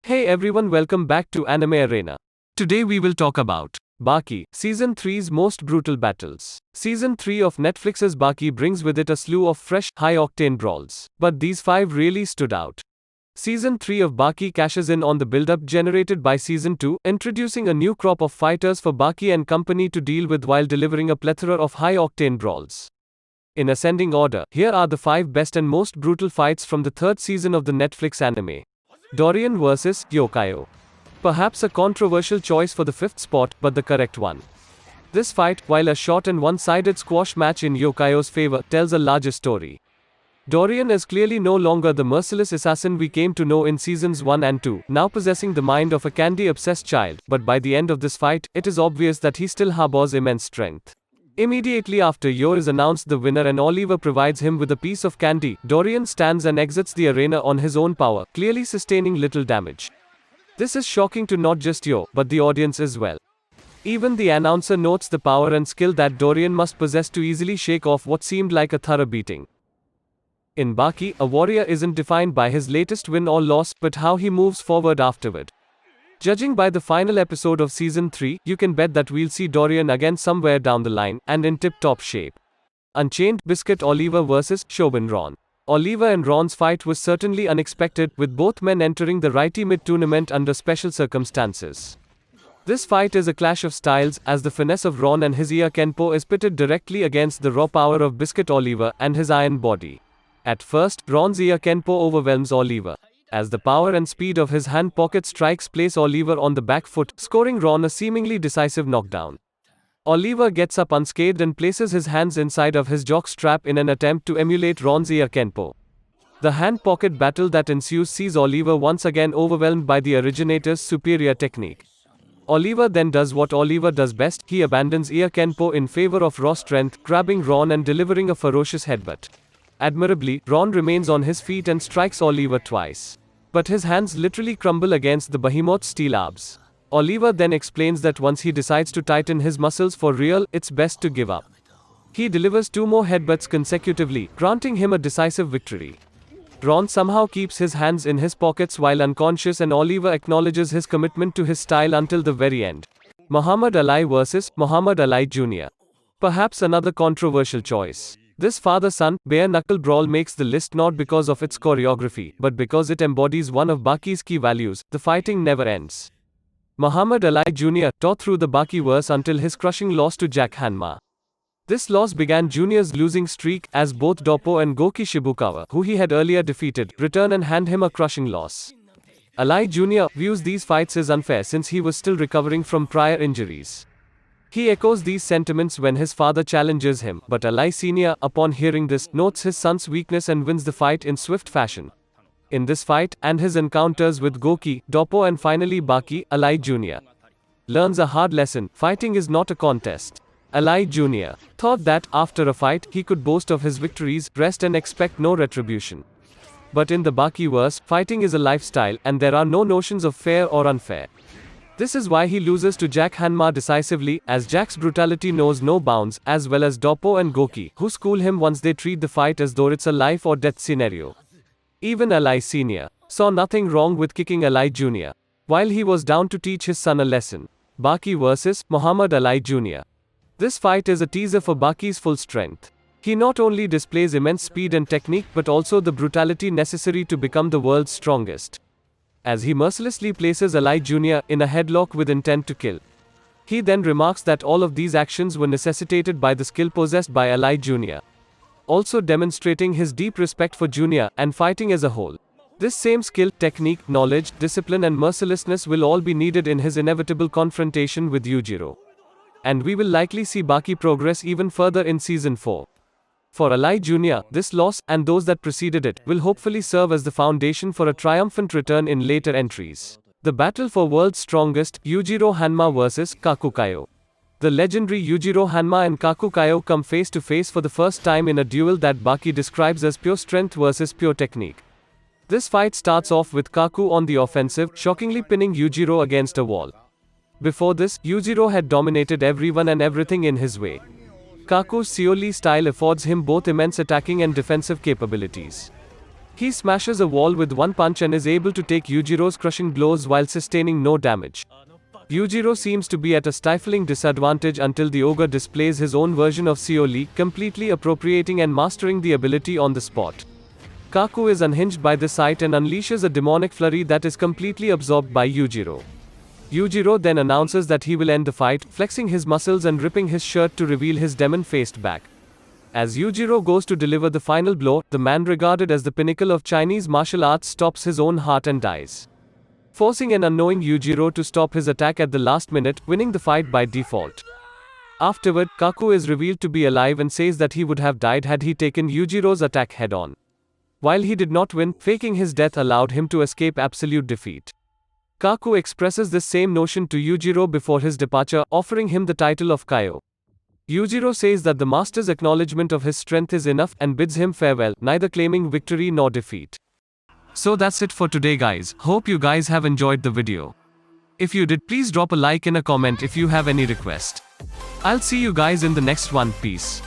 Hey everyone, welcome back to Anime Arena. Today we will talk about Baki, Season 3's most brutal battles. Season 3 of Netflix's Baki brings with it a slew of fresh, high-octane brawls. But these 5 really stood out. Season 3 of Baki cashes in on the build-up generated by Season 2, introducing a new crop of fighters for Baki and company to deal with while delivering a plethora of high-octane brawls. In ascending order, here are the 5 best and most brutal fights from the 3rd season of the Netflix anime. Dorian vs. Yokayo. Perhaps a controversial choice for the 5th spot, but the correct one. This fight, while a short and one-sided squash match in Yokayo's favor, tells a larger story. Dorian is clearly no longer the merciless assassin we came to know in seasons 1 and 2, now possessing the mind of a candy-obsessed child, but by the end of this fight, it is obvious that he still harbors immense strength. Immediately after Yor is announced the winner and Oliver provides him with a piece of candy, Dorian stands and exits the arena on his own power, clearly sustaining little damage. This is shocking to not just Yor, but the audience as well. Even the announcer notes the power and skill that Dorian must possess to easily shake off what seemed like a thorough beating. In Baki, a warrior isn't defined by his latest win or loss, but how he moves forward afterward. Judging by the final episode of Season 3, you can bet that we'll see Dorian again somewhere down the line, and in tip-top shape. Unchained, Biscuit Oliver vs. Shobin Ron. Oliver and Ron's fight was certainly unexpected, with both men entering the Righty Mid tournament under special circumstances. This fight is a clash of styles, as the finesse of Ron and his Iya Kenpo is pitted directly against the raw power of Biscuit Oliver and his iron body. At first, Ron's Iya Kenpo overwhelms Oliver, as the power and speed of his hand pocket strikes place Oliver on the back foot, scoring Ron a seemingly decisive knockdown. Oliver gets up unscathed and places his hands inside of his jock strap in an attempt to emulate Ron's Iya Kenpo. The hand pocket battle that ensues sees Oliver once again overwhelmed by the originator's superior technique. Oliver then does what Oliver does best, he abandons Iya Kenpo in favor of raw strength, grabbing Ron and delivering a ferocious headbutt. Admirably, Ron remains on his feet and strikes Oliver twice. But his hands literally crumble against the behemoth's steel abs. Oliver then explains that once he decides to tighten his muscles for real, it's best to give up. He delivers 2 more headbutts consecutively, granting him a decisive victory. Ron somehow keeps his hands in his pockets while unconscious, and Oliver acknowledges his commitment to his style until the very end. Muhammad Ali vs. Muhammad Ali Jr. Perhaps another controversial choice. This father-son, bare-knuckle brawl makes the list not because of its choreography, but because it embodies one of Baki's key values: the fighting never ends. Muhammad Ali Jr. tore through the Bakiverse until his crushing loss to Jack Hanma. This loss began Jr.'s losing streak, as both Doppo and Goki Shibukawa, who he had earlier defeated, return and hand him a crushing loss. Ali Jr. views these fights as unfair since he was still recovering from prior injuries. He echoes these sentiments when his father challenges him, but Ali Sr., upon hearing this, notes his son's weakness and wins the fight in swift fashion. In this fight, and his encounters with Goki, Doppo and finally Baki, Ali Jr. learns a hard lesson: fighting is not a contest. Ali Jr. thought that, after a fight, he could boast of his victories, rest and expect no retribution. But in the Bakiverse, fighting is a lifestyle, and there are no notions of fair or unfair. This is why he loses to Jack Hanma decisively, as Jack's brutality knows no bounds, as well as Doppo and Goki, who school him once they treat the fight as though it's a life or death scenario. Even Ali Sr. saw nothing wrong with kicking Ali Jr. while he was down to teach his son a lesson. Baki vs. Muhammad Ali Jr. This fight is a teaser for Baki's full strength. He not only displays immense speed and technique, but also the brutality necessary to become the world's strongest. As he mercilessly places Ali Jr. in a headlock with intent to kill. He then remarks that all of these actions were necessitated by the skill possessed by Ali Jr., also demonstrating his deep respect for Jr. and fighting as a whole. This same skill, technique, knowledge, discipline and mercilessness will all be needed in his inevitable confrontation with Yujiro. And we will likely see Baki progress even further in Season 4. For Ali Jr., this loss, and those that preceded it, will hopefully serve as the foundation for a triumphant return in later entries. The battle for World's Strongest, Yujiro Hanma vs. Kakukayo. The legendary Yujiro Hanma and Kakukayo come face to face for the first time in a duel that Baki describes as pure strength versus pure technique. This fight starts off with Kaku on the offensive, shockingly pinning Yujiro against a wall. Before this, Yujiro had dominated everyone and everything in his way. Kaku's Seoli style affords him both immense attacking and defensive capabilities. He smashes a wall with one punch and is able to take Yujiro's crushing blows while sustaining no damage. Yujiro seems to be at a stifling disadvantage until the ogre displays his own version of Seoli, completely appropriating and mastering the ability on the spot. Kaku is unhinged by this sight and unleashes a demonic flurry that is completely absorbed by Yujiro. Yujiro then announces that he will end the fight, flexing his muscles and ripping his shirt to reveal his demon-faced back. As Yujiro goes to deliver the final blow, the man regarded as the pinnacle of Chinese martial arts stops his own heart and dies, forcing an unknowing Yujiro to stop his attack at the last minute, winning the fight by default. Afterward, Kaku is revealed to be alive and says that he would have died had he taken Yujiro's attack head-on. While he did not win, faking his death allowed him to escape absolute defeat. Kaku expresses this same notion to Yujiro before his departure, offering him the title of Kaio. Yujiro says that the master's acknowledgement of his strength is enough and bids him farewell, neither claiming victory nor defeat. So that's it for today guys, hope you guys have enjoyed the video. If you did, please drop a like and a comment if you have any request. I'll see you guys in the next one, peace.